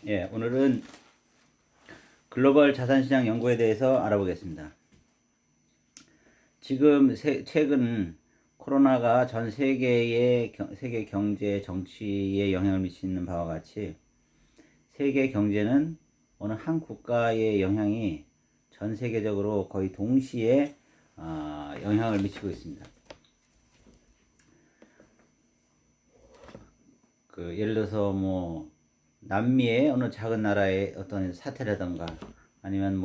예, 오늘은 글로벌 자산시장 연구에 대해서 알아보겠습니다. 지금 최근 코로나가 전 세계의 세계 경제, 정치에 영향을 미치는 바와 같이 세계 경제는 어느 한 국가의 영향이 전 세계적으로 거의 동시에 영향을 미치고 있습니다. 예를 들어서 남미의 어느 작은 나라의 어떤 사태라든가 아니면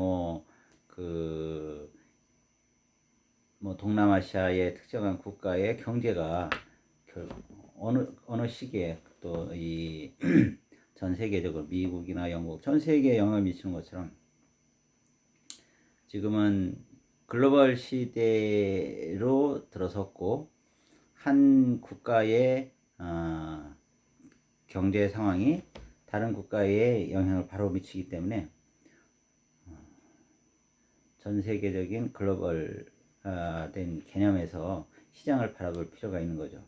동남아시아의 특정한 국가의 경제가 어느 시기에 또 이 전 세계적으로 미국이나 영국 전 세계에 영향을 미치는 것처럼 지금은 글로벌 시대로 들어섰고 한 국가의 경제 상황이 다른 국가에 영향을 바로 미치기 때문에 전 세계적인 글로벌된 개념에서 시장을 바라볼 필요가 있는 거죠.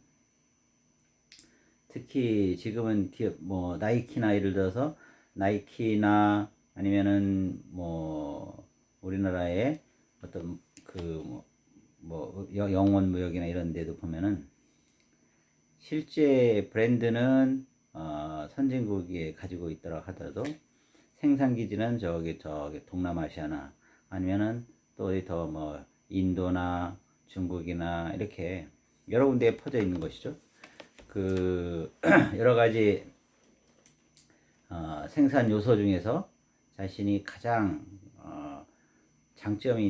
특히 지금은 기업 나이키나 예를 들어서 나이키나 아니면은 우리나라의 어떤 영원 무역이나 이런 데도 보면은 실제 브랜드는 선진국이 가지고 있더라 하더라도 생산 기지는 저기 동남아시아나 아니면은 또 더 인도나 중국이나 이렇게 여러 군데에 퍼져 있는 것이죠. 여러 가지 생산 요소 중에서 자신이 가장 장점이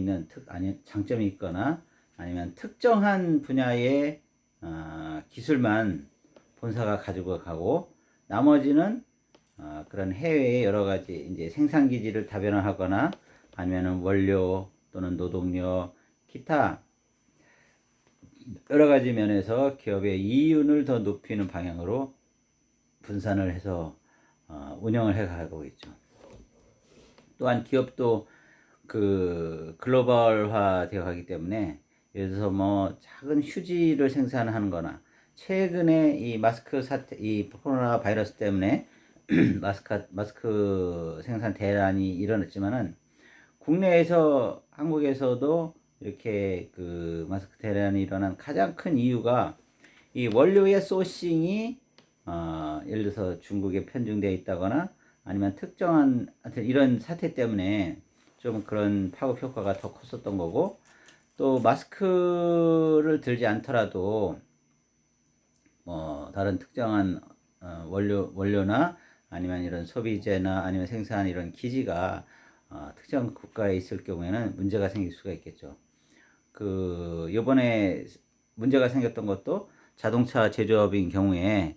있거나 아니면 특정한 분야의 기술만 본사가 가지고 가고 나머지는 그런 해외의 여러 가지 이제 생산 기지를 다변화하거나 아니면은 원료 또는 노동력 기타 여러 가지 면에서 기업의 이윤을 더 높이는 방향으로 분산을 해서 운영을 해가고 있죠. 또한 기업도 글로벌화 되어 가기 때문에 예를 들어서 작은 휴지를 생산하는 거나 최근에 이 마스크 사태, 이 코로나 바이러스 때문에 마스크 생산 대란이 일어났지만은 국내에서 한국에서도 이렇게 마스크 대란이 일어난 가장 큰 이유가 이 원료의 소싱이 예를 들어서 중국에 편중되어 있다거나 아니면 특정한 하여튼 이런 사태 때문에 좀 그런 파급 효과가 더 컸었던 거고 또 마스크를 들지 않더라도 다른 특정한 원료나 아니면 이런 소비재나 아니면 생산 이런 기지가 특정 국가에 있을 경우에는 문제가 생길 수가 있겠죠. 요번에 문제가 생겼던 것도 자동차 제조업인 경우에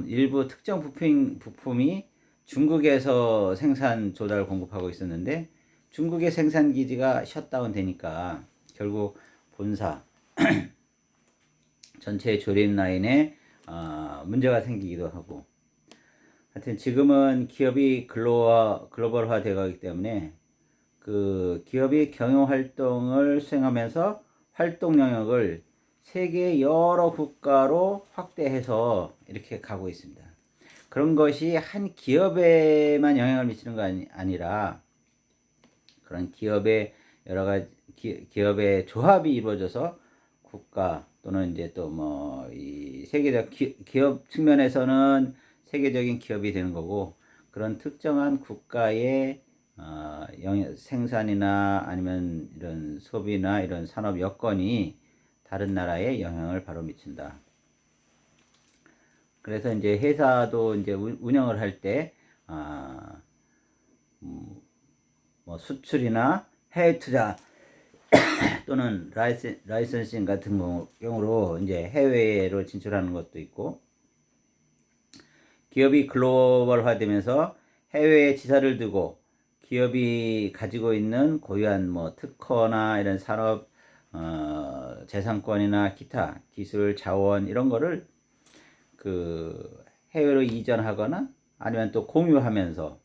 일부 특정 부품이 중국에서 생산 조달 공급하고 있었는데 중국의 생산 기지가 셧다운 되니까 결국 본사 전체 조립 라인에 문제가 생기기도 하고 하여튼 지금은 기업이 글로벌화 되어 가기 때문에 기업이 경영 활동을 수행하면서 활동 영역을 세계 여러 국가로 확대해서 이렇게 가고 있습니다. 그런 것이 한 기업에만 영향을 미치는 거 아니라 그런 기업의 여러 가지 기업의 조합이 이루어져서 국가 또는 이제 또 이 세계적 기업 측면에서는 세계적인 기업이 되는 거고 그런 특정한 국가의 생산이나 아니면 이런 소비나 이런 산업 여건이 다른 나라에 영향을 바로 미친다. 그래서 이제 회사도 이제 운영을 할 때 수출이나 해외 투자 또는 라이선싱 같은 경우로 이제 해외로 진출하는 것도 있고 기업이 글로벌화되면서 해외에 지사를 두고 기업이 가지고 있는 고유한 특허나 이런 산업 재산권이나 기타 기술 자원 이런 거를 해외로 이전하거나 아니면 또 공유하면서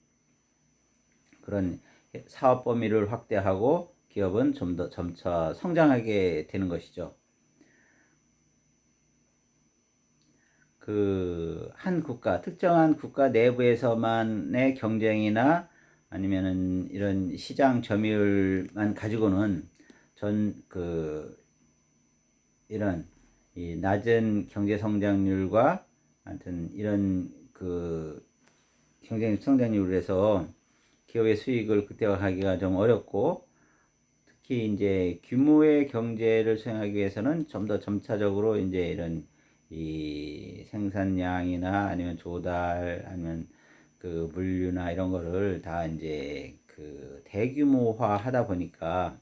그런 사업 범위를 확대하고 기업은 좀 더 점차 성장하게 되는 것이죠. 그 한 국가, 특정한 국가 내부에서만의 경쟁이나 아니면은 이런 시장 점유율만 가지고는 이런 이 낮은 경제 성장률과 하여튼 이런 그 경제 성장률에서 기업의 수익을 극대화하기가 좀 어렵고, 특히 이제 규모의 경제를 수행하기 위해서는 좀 더 점차적으로 이제 이런 이 생산량이나 아니면 조달 아니면 그 물류나 이런 거를 다 이제 그 대규모화 하다 보니까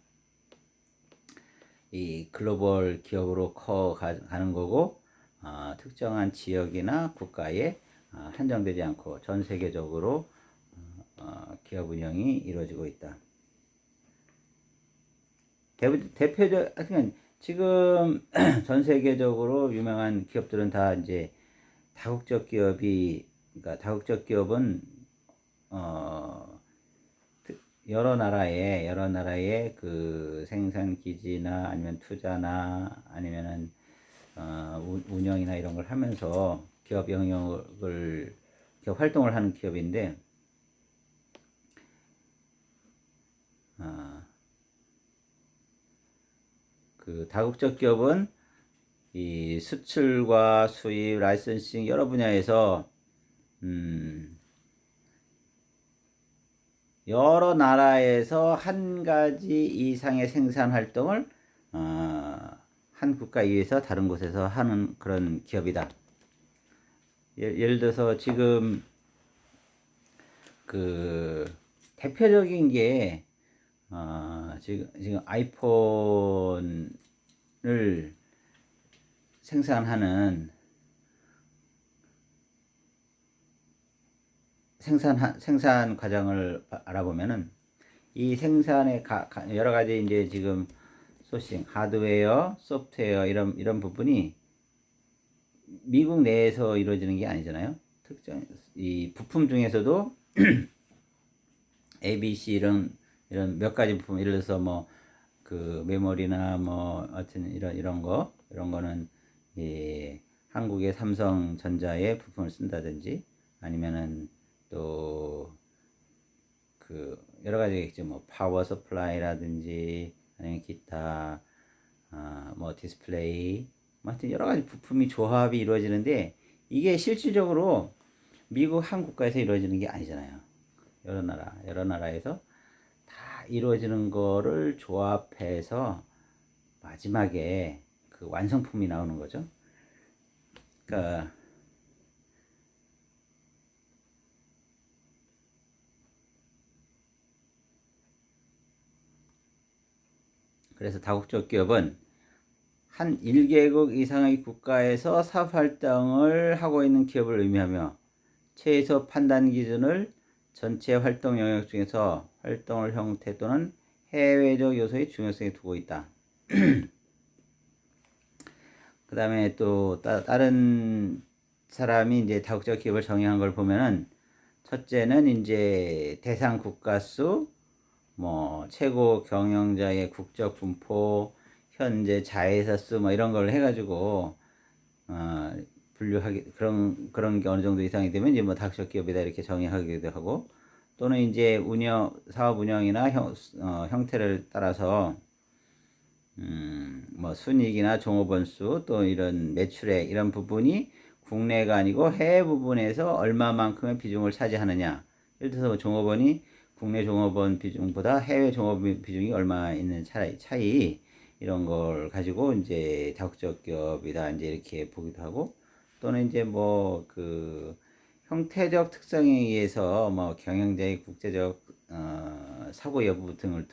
이 글로벌 기업으로 커 가는 거고, 특정한 지역이나 국가에 한정되지 않고 전 세계적으로 기업 운영이 이루어지고 있다. 대표적, 하여튼 지금 전 세계적으로 유명한 기업들은 다 이제 다국적 기업이, 그러니까 다국적 기업은 여러 나라의 그 생산 기지나 아니면 투자나 아니면은 운영이나 이런 걸 하면서 기업 활동을 하는 기업인데, 그 다국적 기업은 이 수출과 수입, 라이선싱 여러 분야에서 여러 나라에서 한 가지 이상의 생산 활동을 한 국가 이외에서 다른 곳에서 하는 그런 기업이다. 예를 들어서 지금 그 대표적인 게 지금 아이폰을 생산하는 생산 과정을 알아보면은 이 생산의 여러 가지 이제 지금 소싱, 하드웨어, 소프트웨어 이런 부분이 미국 내에서 이루어지는 게 아니잖아요. 특정 이 부품 중에서도 ABC 이런 몇 가지 부품, 예를 들어서 뭐 그 메모리나 뭐 하여튼 이런 거는 이 한국의 삼성전자의 부품을 쓴다든지, 아니면은 또 그 여러 가지 있죠. 뭐 파워 서플라이라든지 아니면 기타 뭐 디스플레이, 뭐 하여튼 여러 가지 부품이 조합이 이루어지는데, 이게 실질적으로 미국 한 국가에서 이루어지는 게 아니잖아요. 여러 나라에서 다 이루어지는 거를 조합해서 마지막에 그 완성품이 나오는 거죠. 그러니까 그래서 다국적 기업은 한 1개국 이상의 국가에서 사업 활동을 하고 있는 기업을 의미하며, 최소 판단 기준을 전체 활동 영역 중에서 활동을 형태 또는 해외적 요소의 중요성에 두고 있다. 그 다음에 또 다른 사람이 이제 다국적 기업을 정의한 걸 보면은, 첫째는 이제 대상 국가 수, 뭐 최고 경영자의 국적 분포, 현재 자회사 수, 뭐 이런 걸 해가지고 분류하기, 그런 게 어느 정도 이상이 되면 이제 뭐 다국적 기업이다 이렇게 정의하기도 하고, 또는 이제 사업 운영이나 형태를 따라서 뭐 순이익이나 종업원 수, 또 이런 매출액 이런 부분이 국내가 아니고 해외 부분에서 얼마만큼의 비중을 차지하느냐. 예를 들어서 뭐 종업원이 국내 종업원 비중보다 해외 종업원 비중이 얼마 있는 차이 이런 걸 가지고 이제 다국적 기업이다 이제 이렇게 보기도 하고, 또는 이제 뭐 그 형태적 특성에 의해서 뭐 경영자의 국제적 사고 여부 등을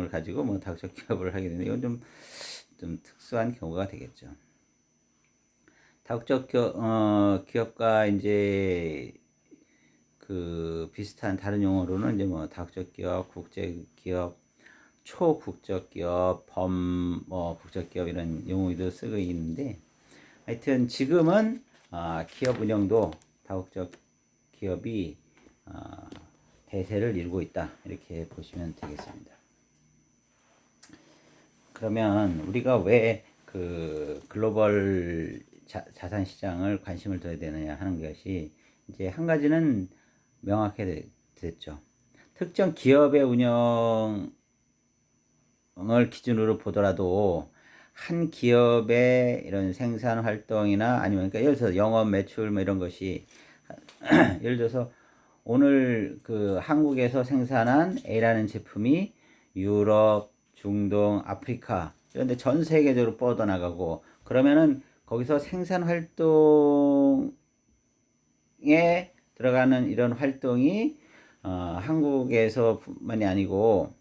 가지고 뭐 다국적 기업을 하게 되는데, 이건 좀 특수한 경우가 되겠죠. 다국적 기업과 이제 그 비슷한 다른 용어로는 이제 뭐 다국적 기업, 국제 기업, 초국적 기업, 뭐 국적 기업 이런 용어도 쓰고 있는데, 하여튼 지금은 기업 운영도 다국적 기업이 대세를 이루고 있다 이렇게 보시면 되겠습니다. 그러면 우리가 왜 그 글로벌 자산 시장을 관심을 둬야 되느냐 하는 것이 이제 한 가지는 명확해졌죠. 특정 기업의 운영을 기준으로 보더라도 한 기업의 이런 생산 활동이나 아니면 그러니까 예를 들어서 영업 매출 뭐 이런 것이 예를 들어서 오늘 그 한국에서 생산한 A라는 제품이 유럽, 중동, 아프리카 이런 데 전 세계적으로 뻗어나가고 그러면은 거기서 생산 활동에 들어가는 이런 활동이 한국에서만이 아니고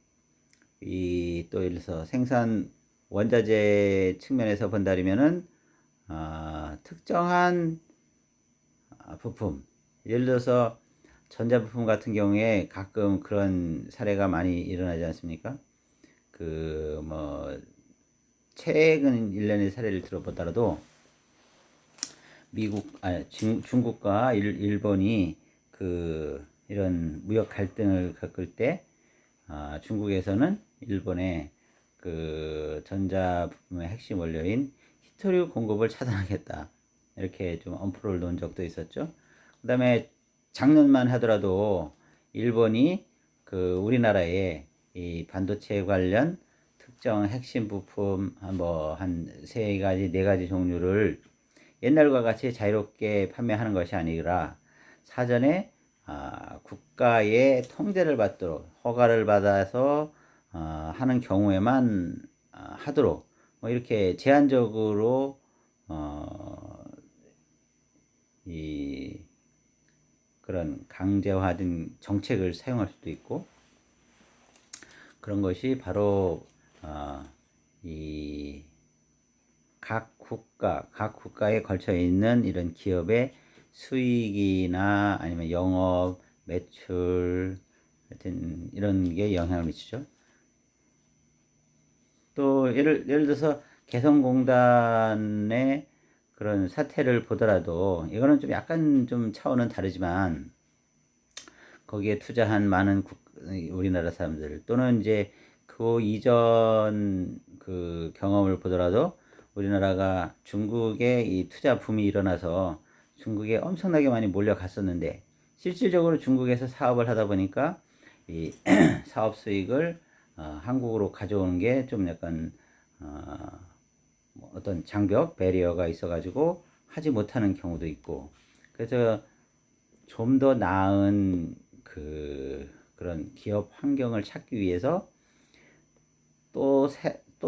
이 또 예를 들어서 생산 원자재 측면에서 본다면은 특정한 부품 예를 들어서 전자부품 같은 경우에 가끔 그런 사례가 많이 일어나지 않습니까? 그 뭐 최근 일련의 사례를 들어보더라도 중국과 일본이 그 이런 무역 갈등을 겪을 때 중국에서는 일본에 그 전자부품의 핵심 원료인 히토류 공급을 차단하겠다 이렇게 좀 엄포를 놓은 적도 있었죠. 그 다음에 작년만 하더라도 일본이 그 우리나라에 이 반도체 관련 특정 핵심 부품 한 세 가지 네 가지 종류를 옛날과 같이 자유롭게 판매하는 것이 아니라 사전에 국가의 통제를 받도록 허가를 받아서 하는 경우에만 하도록 뭐 이렇게 제한적으로 이 그런 강제화된 정책을 사용할 수도 있고 그런 것이 바로 이 각 국가에 걸쳐 있는 이런 기업의 수익이나 아니면 영업, 매출, 하여튼 이런 게 영향을 미치죠. 또 예를 들어서 개성공단의 그런 사태를 보더라도 이거는 좀 약간 좀 차원은 다르지만 거기에 투자한 많은 우리나라 사람들 또는 이제 그 이전 그 경험을 보더라도 우리나라가 중국에 이 투자 붐이 일어나서 중국에 엄청나게 많이 몰려갔었는데 실질적으로 중국에서 사업을 하다 보니까 이 사업 수익을 한국으로 가져오는 게 좀 약간 어떤 장벽, 배리어가 있어가지고 하지 못하는 경우도 있고 그래서 좀 더 나은 그런 기업 환경을 찾기 위해서 또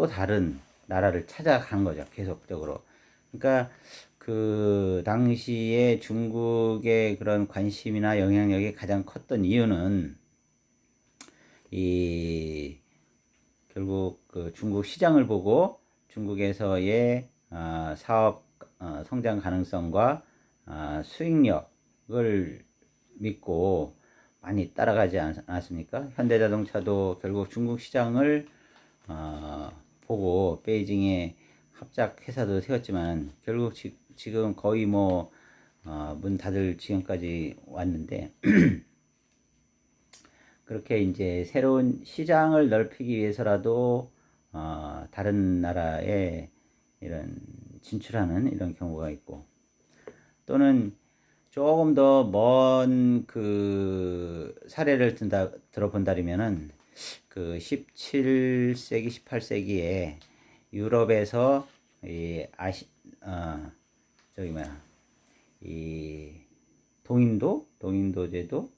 다른 나라를 찾아가는 거죠. 계속적으로. 그러니까 그 당시에 중국의 그런 관심이나 영향력이 가장 컸던 이유는 이 결국 그 중국 시장을 보고 중국에서의 사업 성장 가능성과 수익력을 믿고 많이 따라가지 않았습니까? 현대자동차도 결국 중국 시장을 보고 베이징에 합작 회사도 세웠지만 결국 지금 거의 뭐 문 닫을 지경까지 왔는데 그렇게 이제 새로운 시장을 넓히기 위해서라도 다른 나라에 이런 진출하는 이런 경우가 있고 또는 조금 더 먼 그 사례를 들어본다면은 그 17세기, 18세기에 유럽에서 이 저기 뭐야 이 동인도제도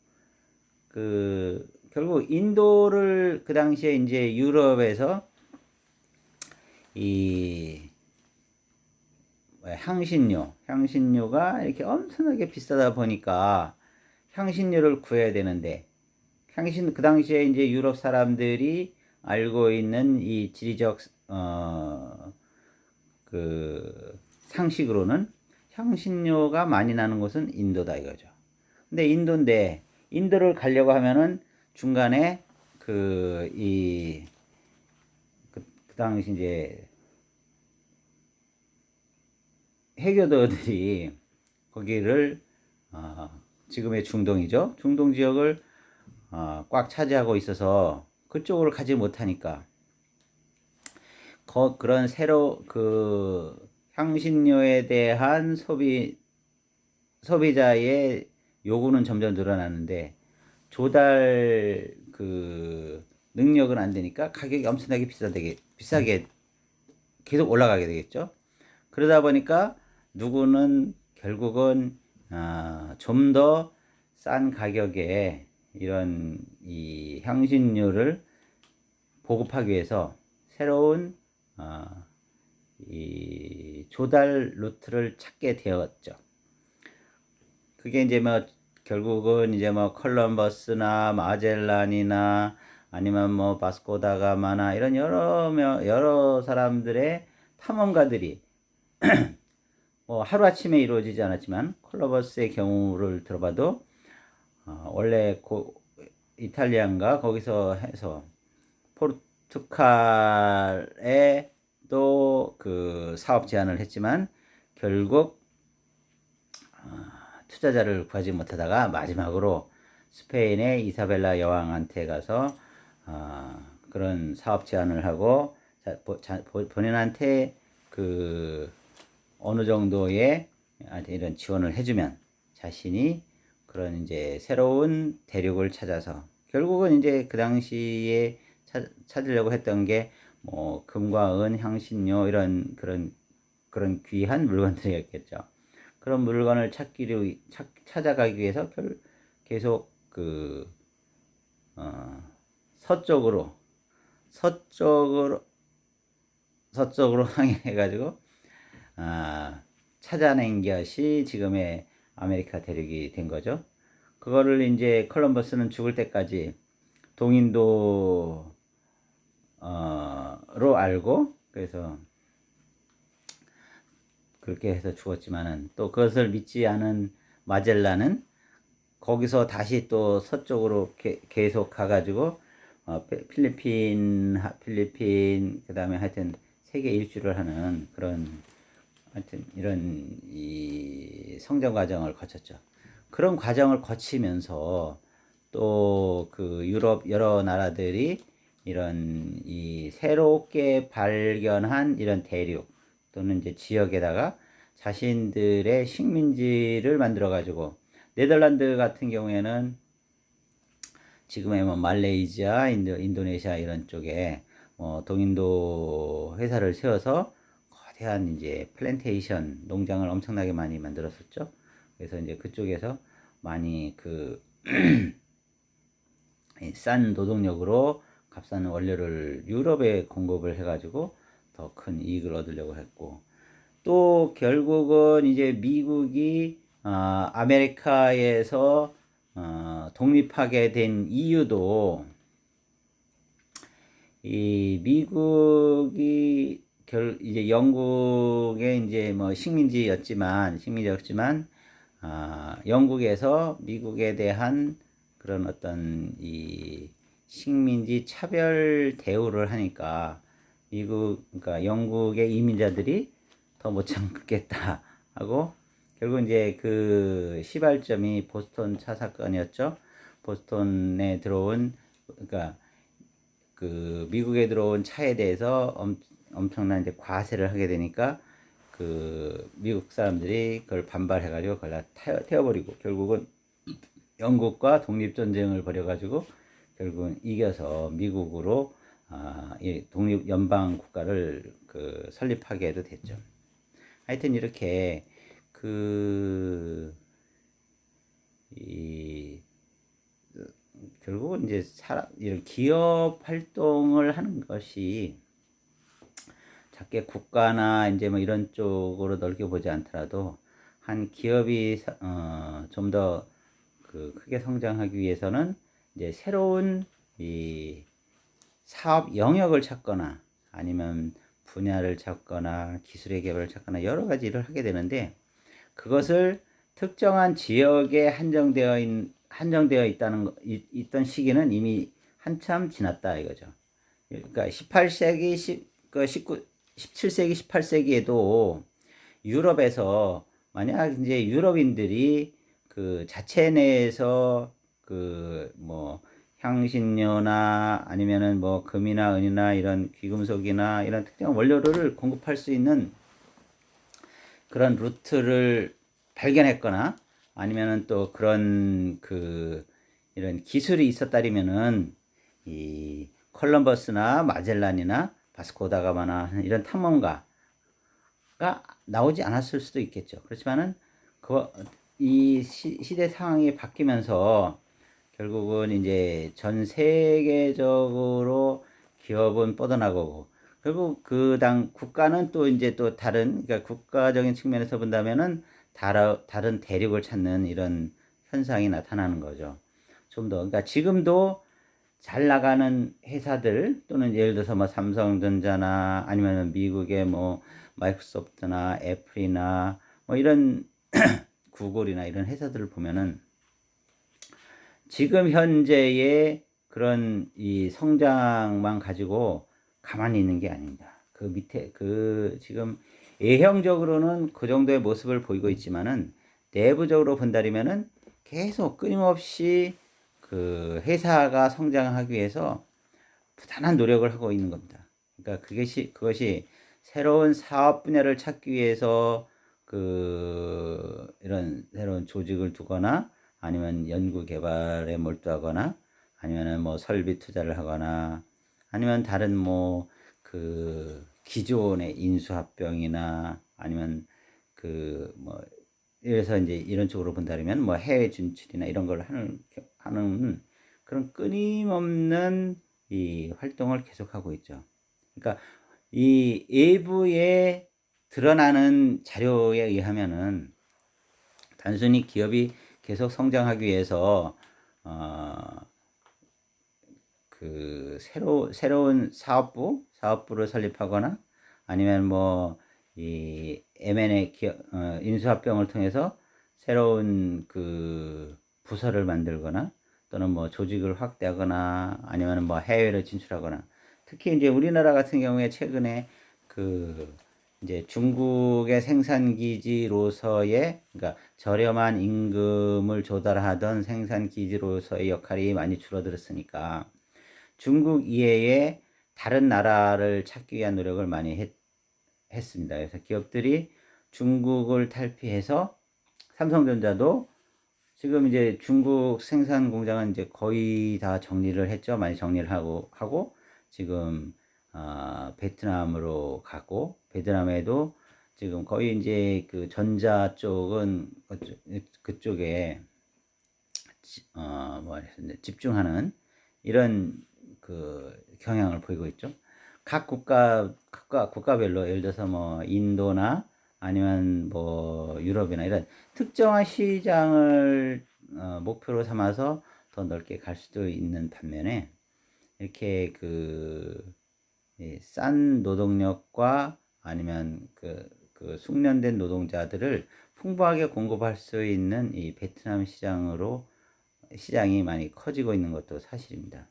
그 결국 인도를 그 당시에 이제 유럽에서 이 향신료가 이렇게 엄청나게 비싸다 보니까 향신료를 구해야 되는데 그 당시에 이제 유럽 사람들이 알고 있는 이 지리적 그 상식으로는 향신료가 많이 나는 곳은 인도다 이거죠. 근데 인도를 가려고 하면은 중간에 그 당시 이제 해교도들이 거기를 지금의 중동이죠. 중동 지역을 꽉 차지하고 있어서 그쪽으로 가지 못하니까 그런 새로 그 향신료에 대한 소비자의 요구는 점점 늘어나는데 조달 그 능력은 안 되니까 가격이 엄청나게 비싸게 계속 올라가게 되겠죠. 그러다 보니까 누구는 결국은 좀 더 싼 가격에 이런 이 향신료를 보급하기 위해서 새로운 이 조달 루트를 찾게 되었죠. 그게 이제 뭐 결국은 이제 뭐 컬럼버스나 마젤란이나 아니면 뭐 바스코다가마나 이런 여러 사람들의 탐험가들이 뭐 하루아침에 이루어지지 않았지만 컬럼버스의 경우를 들어봐도 원래 이탈리안가 거기서 해서 포르투갈에 또 그 사업 제안을 했지만 결국 투자자를 구하지 못하다가 마지막으로 스페인의 이사벨라 여왕한테 가서 그런 사업 제안을 하고 본인한테 그 어느 정도의 이런 지원을 해주면 자신이 그런 이제 새로운 대륙을 찾아서 결국은 이제 그 당시에 찾으려고 했던 게 뭐 금과 은, 향신료 이런 그런 귀한 물건들이었겠죠. 그런 물건을 찾아가기 위해서 계속 그 서쪽으로 항해해가지고 찾아낸 것이 지금의 아메리카 대륙이 된 거죠. 그거를 이제 콜럼버스는 죽을 때까지 동인도로 알고 그래서 그렇게 해서 죽었지만은 또 그것을 믿지 않은 마젤란은 거기서 다시 또 서쪽으로 계속 가가지고 필리핀 그다음에 하여튼 세계 일주를 하는 그런 하여튼 이런 이 성장 과정을 거쳤죠. 그런 과정을 거치면서 또 그 유럽 여러 나라들이 이런 이 새롭게 발견한 이런 대륙 또는 이제 지역에다가 자신들의 식민지를 만들어 가지고 네덜란드 같은 경우에는 지금의 뭐 말레이시아, 인도네시아 이런 쪽에 동인도 회사를 세워서 거대한 이제 플랜테이션 농장을 엄청나게 많이 만들었었죠. 그래서 이제 그쪽에서 많이 그 싼 노동력으로 값싼 원료를 유럽에 공급을 해가지고 더 큰 이익을 얻으려고 했고 또 결국은 이제 미국이 아메리카에서 독립하게 된 이유도 이 미국이 이제 영국의 이제 뭐 식민지였지만 영국에서 미국에 대한 그런 어떤 이 식민지 차별 대우를 하니까 그러니까 영국의 이민자들이 더 못 참겠다 하고 결국 이제 그 시발점이 보스턴 차 사건이었죠. 보스턴에 들어온 그러니까 그 미국에 들어온 차에 대해서 엄청난 이제 과세를 하게 되니까 그 미국 사람들이 그걸 반발해가지고 그걸 다 태워버리고 결국은 영국과 독립전쟁을 벌여가지고 결국은 이겨서 미국으로 이 독립 연방 국가를 그 설립하게도 됐죠. 하여튼 이렇게 결국은 이제 이런 기업 활동을 하는 것이 작게 국가나 이제 뭐 이런 쪽으로 넓게 보지 않더라도 한 기업이 좀 더 그 크게 성장하기 위해서는 이제 새로운 이 사업 영역을 찾거나 아니면 분야를 찾거나 기술의 개발을 찾거나 여러 가지 일을 하게 되는데 그것을 특정한 지역에 한정되어 있던 시기는 이미 한참 지났다 이거죠. 그러니까 18세기, 17세기, 18세기에도 유럽에서 만약 이제 유럽인들이 그 자체 내에서 그 뭐 향신료나 아니면은 뭐 금이나 은이나 이런 귀금속이나 이런 특정한 원료를 공급할 수 있는 그런 루트를 발견했거나 아니면은 또 그런 이런 기술이 있었다면은 이 콜럼버스나 마젤란이나 바스코다가마나 이런 탐험가가 나오지 않았을 수도 있겠죠. 그렇지만은 이 시대 상황이 바뀌면서 결국은 이제 전 세계적으로 기업은 뻗어나가고, 결국 국가는 또 이제 또 그러니까 국가적인 측면에서 본다면은 다른 대륙을 찾는 이런 현상이 나타나는 거죠. 좀 더, 그러니까 지금도 잘 나가는 회사들 또는 예를 들어서 뭐 삼성전자나 아니면 미국의 뭐 마이크로소프트나 애플이나 뭐 이런 구글이나 이런 회사들을 보면은 지금 현재의 그런 이 성장만 가지고 가만히 있는 게 아닙니다. 그 밑에 지금 외형적으로는 그 정도의 모습을 보이고 있지만은 내부적으로 본다면은 계속 끊임없이 그 회사가 성장하기 위해서 부단한 노력을 하고 있는 겁니다. 그러니까 그것이 새로운 사업 분야를 찾기 위해서 이런 새로운 조직을 두거나 아니면 연구 개발에 몰두하거나 아니면은 뭐 설비 투자를 하거나 아니면 다른 뭐 기존의 인수합병이나 아니면 뭐 그래서 이제 이런 쪽으로 본다면 뭐 해외 진출이나 이런 걸 하는 그런 끊임없는 이 활동을 계속하고 있죠. 그러니까 이 외부에 드러나는 자료에 의하면은 단순히 기업이 계속 성장하기 위해서 어, 새로운 사업부를 설립하거나 아니면 뭐 이 M&A 인수합병을 통해서 새로운 부서를 만들거나 또는 뭐 조직을 확대하거나 아니면 뭐 해외로 진출하거나, 특히 이제 우리나라 같은 경우에 최근에 이제 중국의 생산기지로서의, 그러니까 저렴한 임금을 조달하던 생산기지로서의 역할이 많이 줄어들었으니까 중국 이외에 다른 나라를 찾기 위한 노력을 많이 했습니다. 그래서 기업들이 중국을 탈피해서 삼성전자도 지금 이제 중국 생산 공장은 이제 거의 다 정리를 했죠. 많이 정리를 하고 지금 베트남으로 가고, 베트남에도 지금 거의 이제 전자 쪽은 그쪽에 집중하는 이런 경향을 보이고 있죠. 각 국가별로 예를 들어서 뭐 인도나 아니면 뭐 유럽이나 이런 특정한 시장을 목표로 삼아서 더 넓게 갈 수도 있는 반면에, 이렇게 싼 노동력과 아니면 숙련된 노동자들을 풍부하게 공급할 수 있는 이 베트남 시장이 많이 커지고 있는 것도 사실입니다.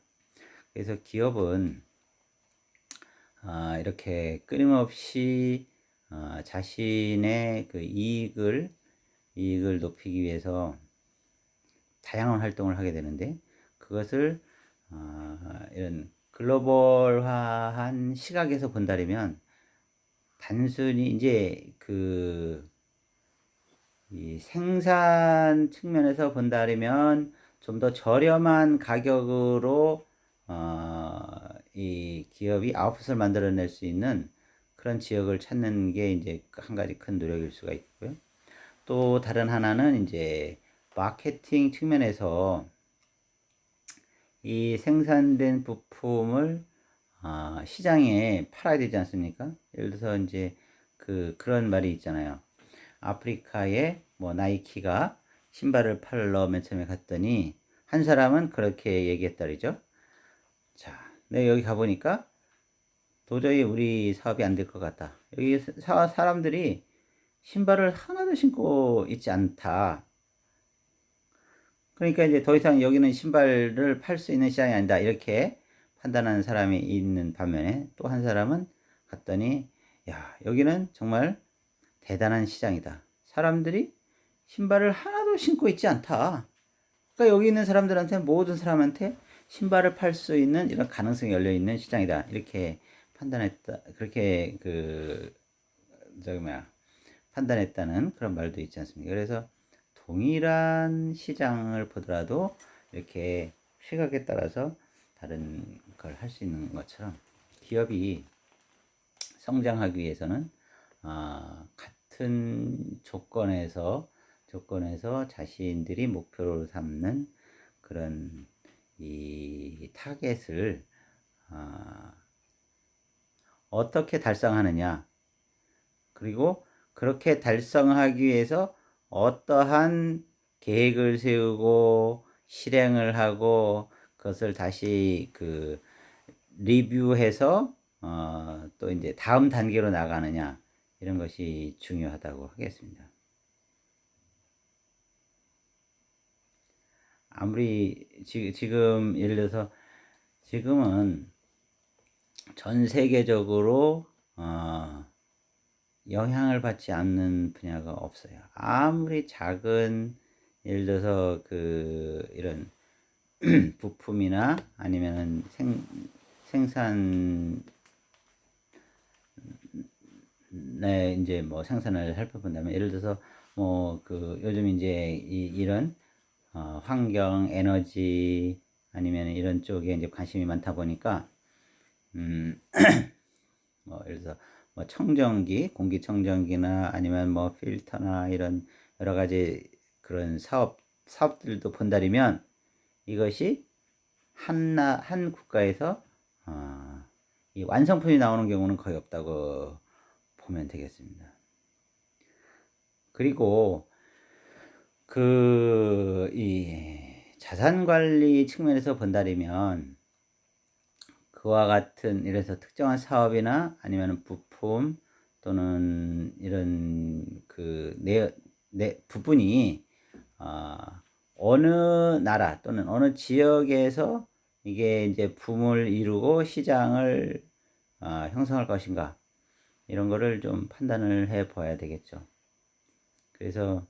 그래서 기업은 이렇게 끊임없이 자신의 이익을 높이기 위해서 다양한 활동을 하게 되는데, 그것을 이런 글로벌화한 시각에서 본다면 단순히 이제 이 생산 측면에서 본다면 좀 더 저렴한 가격으로 이 기업이 아웃풋을 만들어낼 수 있는 그런 지역을 찾는 게 이제 한 가지 큰 노력일 수가 있고요. 또 다른 하나는 이제 마케팅 측면에서 이 생산된 부품을 시장에 팔아야 되지 않습니까? 예를 들어서 이제 그런 말이 있잖아요. 아프리카에 뭐 나이키가 신발을 팔러 맨 처음에 갔더니 한 사람은 그렇게 얘기했다리죠. 자, 내가 여기 가보니까 도저히 우리 사업이 안 될 것 같다. 여기 사람들이 신발을 하나도 신고 있지 않다. 그러니까 이제 더 이상 여기는 신발을 팔 수 있는 시장이 아니다. 이렇게 판단하는 사람이 있는 반면에, 또 한 사람은 갔더니 야, 여기는 정말 대단한 시장이다. 사람들이 신발을 하나도 신고 있지 않다. 그러니까 여기 있는 사람들한테, 모든 사람한테 신발을 팔 수 있는 이런 가능성이 열려 있는 시장이다. 이렇게 판단했다. 그렇게 판단했다는 그런 말도 있지 않습니까? 그래서 동일한 시장을 보더라도 이렇게 시각에 따라서 다른 걸 할 수 있는 것처럼 기업이 성장하기 위해서는 같은 조건에서 자신들이 목표로 삼는 그런 이 타겟을 어떻게 달성하느냐, 그리고 그렇게 달성하기 위해서 어떠한 계획을 세우고 실행을 하고 그것을 다시 그 리뷰해서 또 이제 다음 단계로 나가느냐, 이런 것이 중요하다고 하겠습니다. 아무리 지금 예를 들어서 지금은 전 세계적으로 영향을 받지 않는 분야가 없어요. 아무리 작은 예를 들어서 그 이런 부품이나 아니면 생산 네, 이제 뭐 생산을 살펴본다면 예를 들어서 뭐 그 요즘 이제 이런 환경, 에너지 아니면 이런 쪽에 이제 관심이 많다 보니까 뭐 예를 들어서 뭐 청정기, 공기청정기나 아니면 뭐 필터나 이런 여러 가지 그런 사업들도 본다면 이것이 한 국가에서 이 완성품이 나오는 경우는 거의 없다고 보면 되겠습니다. 그리고 이 자산 관리 측면에서 본다면 그와 같은 이래서 특정한 사업이나 아니면 부품 또는 이런 부분이 어느 나라 또는 어느 지역에서 이게 이제 붐을 이루고 시장을 형성할 것인가, 이런 거를 좀 판단을 해 봐야 되겠죠. 그래서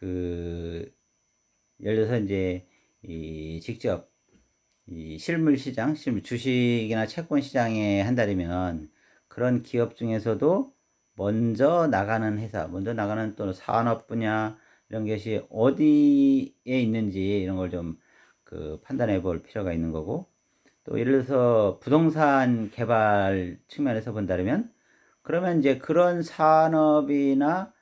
예를 들어서 이제 직접 이 실물 시장, 주식이나 채권 시장에 한다면 그런 기업 중에서도 먼저 나가는 또 산업 분야 이런 것이 어디에 있는지 이런 걸 좀 판단해 볼 필요가 있는 거고, 또 예를 들어서 부동산 개발 측면에서 본다면 그러면 이제 그런 산업이나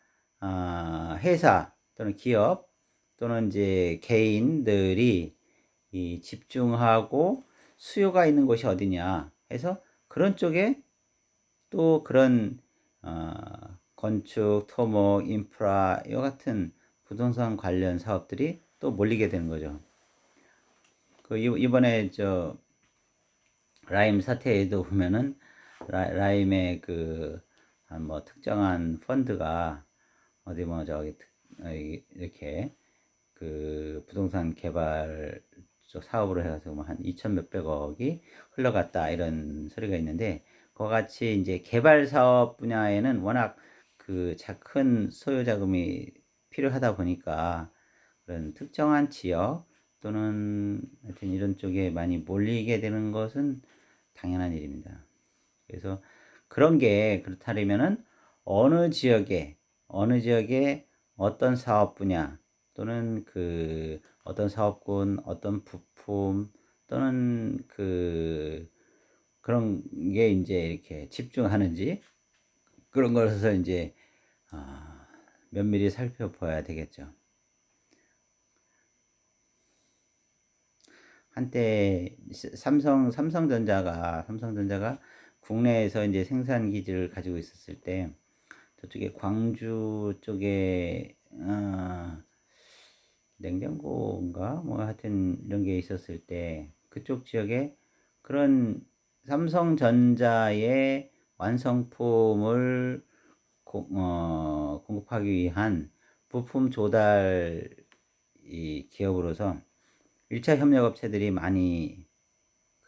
회사 또는 기업 또는 이제 개인들이 집중하고 수요가 있는 곳이 어디냐 해서 그런 쪽에 또 그런 건축, 토목, 인프라 이와 같은 부동산 관련 사업들이 또 몰리게 되는 거죠. 이번에 라임 사태에도 보면은 라임의 뭐 특정한 펀드가 어디 뭐 이렇게 부동산 개발 쪽 사업으로 해서 뭐 한 2천 몇백억이 흘러갔다, 이런 소리가 있는데, 그와 같이 이제 개발 사업 분야에는 워낙 큰 소요 자금이 필요하다 보니까 그런 특정한 지역 또는 하여튼 이런 쪽에 많이 몰리게 되는 것은 당연한 일입니다. 그래서 그런 게 그렇다면은 어느 지역에 어떤 사업 분야 또는 어떤 사업군, 어떤 부품 또는 그런 게 이제 이렇게 집중하는지, 그런 것을 이제 면밀히 살펴봐야 되겠죠. 한때 삼성전자가 국내에서 이제 생산 기지를 가지고 있었을 때 저쪽에 광주 쪽에 냉장고인가 뭐 하여튼 이런 게 있었을 때 그쪽 지역에 그런 삼성전자의 완성품을 공급하기 위한 부품 조달 이 기업으로서 1차 협력업체들이 많이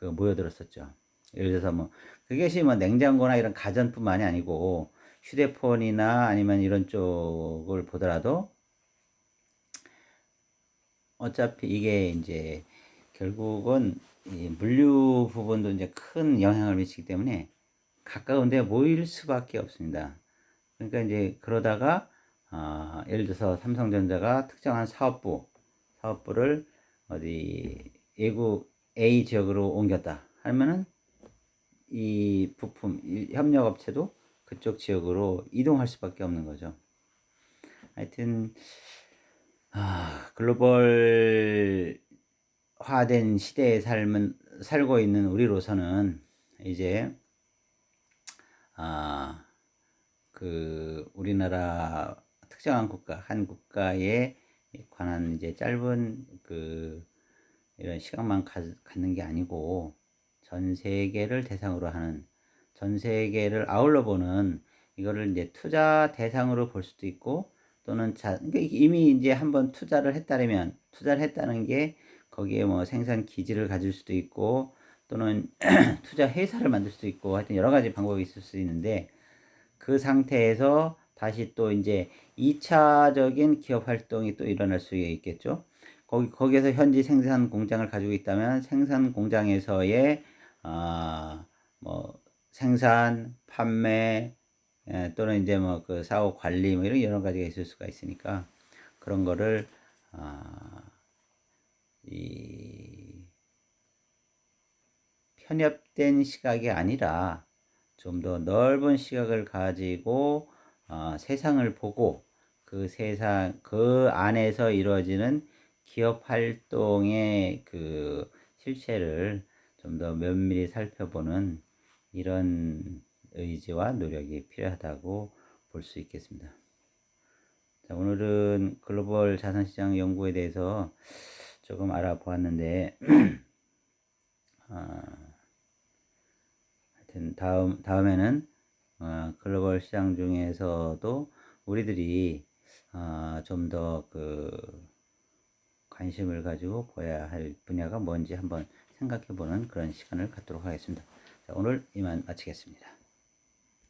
모여들었었죠. 예를 들어서 뭐 그것이 뭐 냉장고나 이런 가전뿐만이 아니고 휴대폰이나 아니면 이런 쪽을 보더라도 어차피 이게 이제 결국은 이 물류 부분도 이제 큰 영향을 미치기 때문에 가까운 데 모일 수밖에 없습니다. 그러니까 이제 그러다가 예를 들어서 삼성전자가 특정한 사업부를 어디 외국 A 지역으로 옮겼다 하면은 이 부품 이 협력업체도 그쪽 지역으로 이동할 수밖에 없는 거죠. 하여튼 글로벌 화된 시대에 살고 있는 우리로서는 이제 그 우리나라 특정한 한 국가에 관한 이제 짧은 이런 시간만 갖는 게 아니고 전 세계를 대상으로 하는, 전 세계를 아울러 보는, 이거를 이제 투자 대상으로 볼 수도 있고 또는 그러니까 이미 이제 한번 투자를 했다는 게 거기에 뭐 생산 기지를 가질 수도 있고 또는 투자 회사를 만들 수도 있고 하여튼 여러 가지 방법이 있을 수 있는데, 그 상태에서 다시 또 이제 2차적인 기업 활동이 또 일어날 수 있겠죠. 거기에서 현지 생산 공장을 가지고 있다면 생산 공장에서의 뭐 생산, 판매, 또는 이제 뭐 그 사업 관리 뭐 이런 여러 가지가 있을 수가 있으니까 그런 거를 이 편협된 시각이 아니라 좀 더 넓은 시각을 가지고 세상을 보고 그 안에서 이루어지는 기업 활동의 그 실체를 좀 더 면밀히 살펴보는 이런 의지와 노력이 필요하다고 볼 수 있겠습니다. 자, 오늘은 글로벌 자산시장 연구에 대해서 조금 알아보았는데 하여튼 다음에는 글로벌 시장 중에서도 우리들이 좀 더 관심을 가지고 봐야 할 분야가 뭔지 한번 생각해 보는 그런 시간을 갖도록 하겠습니다. 자, 오늘 이만 마치겠습니다.